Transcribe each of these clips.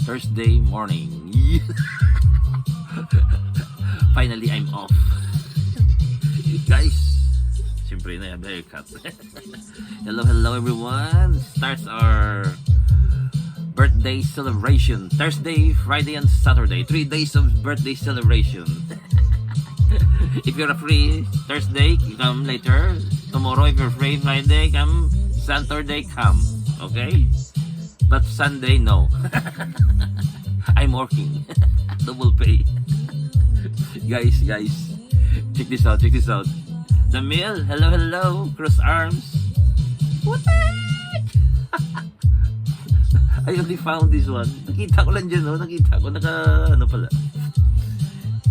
Thursday morning. Finally, I'm off. Guys, siyempre na yung haircut. Hello everyone. Starts our birthday celebration. Thursday, Friday, and Saturday. 3 days of birthday celebration. If you're free Thursday, come later. Tomorrow, if you're free Friday, come. Saturday, come. Okay? But Sunday, no. I'm working. Double pay. Guys, check this out. The meal, hello, cross arms. What? I only found this one. Nakita ko lang dyan, no? Nakita ko,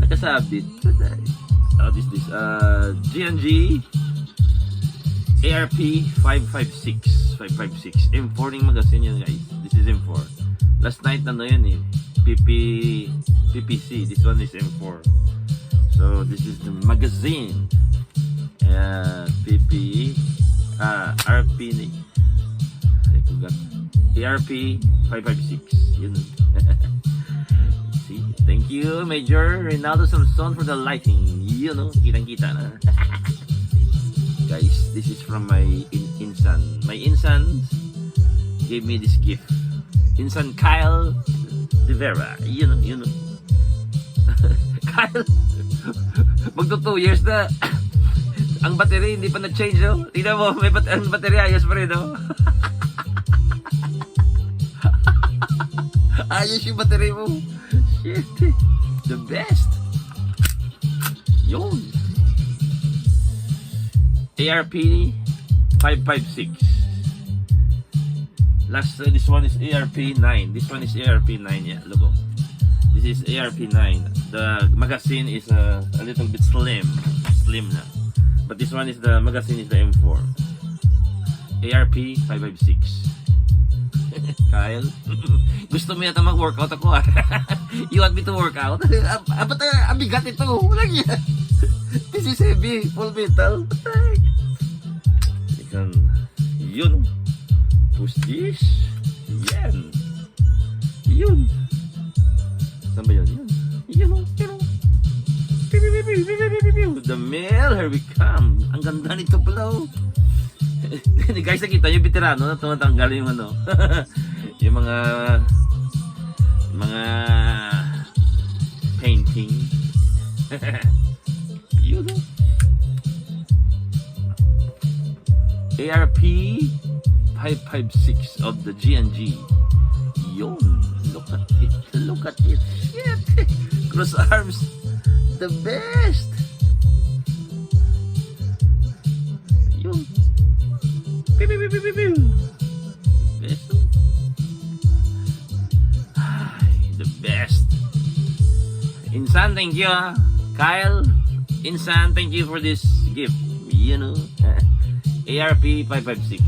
nakasabit. What is this? G&G ARP 556. M4 yung magazine yun, guys. This is M4. Last night, yun eh. PPC. This one is M4. So, this is the magazine. RP ni. I forgot. ARP 556. Yun. See? Thank you, Major Reynaldo Samson, for the lighting. You know, kitang-kita na. Guys, this is from my insan. My insan gave me this gift. Insan Kyle De Vera. You know. Kyle, magto 2 years na. Ang battery hindi pa na-change, no? Tingnan mo, ang battery ayos pa rin, no? Ayos yung battery mo. Shit. The best. Yun. ARP 556. Last, this one is ARP 9. This one is ARP 9, yeah, logo. This is ARP 9. The magazine is a little bit slim na. But this one is the magazine is the M4. ARP 556. Kyle, gusto mo yata mag-workout ako ah. You want me to work out? Ba't ang bigat ito? Walang yan. This is heavy, full metal. Yun. Push this. Yan. Yun. Saan ba yun? Yun. The mail, here we come. Ang ganda nito pala. Guys, nakita nyo, veterano na tumatanggal yung ano. Yung mga painting. Yun. ARP 556 of the G&G. Yun. Look at it. Shit. Cross arms. The best. Yun. Best. The best. Insan, thank you. Kyle, Insan, thank you for this gift. You know. ARP 556.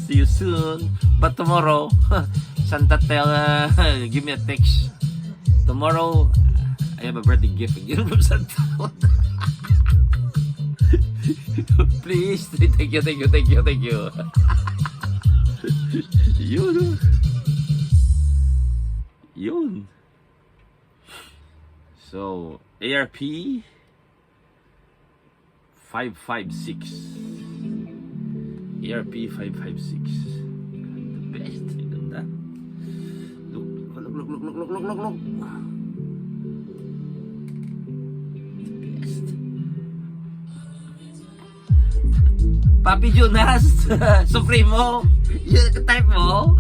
See you soon. But tomorrow, Santa tell, give me a text. Tomorrow, I have a birthday gift again from Santa. Please, thank you. Yun. So, ARP 556. ARP 556. The best. Ganda. Look. Best. Papi Jonas, Supremo, yun ang type mo.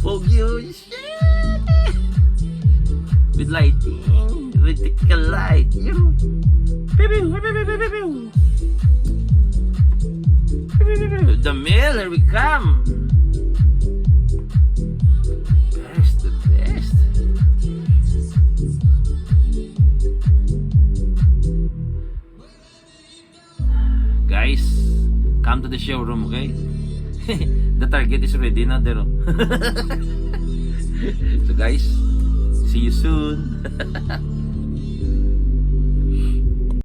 Pogyo, shit. With lighting, with typical light, yun. The mail, here we come. The best. Guys, come to the showroom, okay? The target is ready na, pero. So guys, see you soon.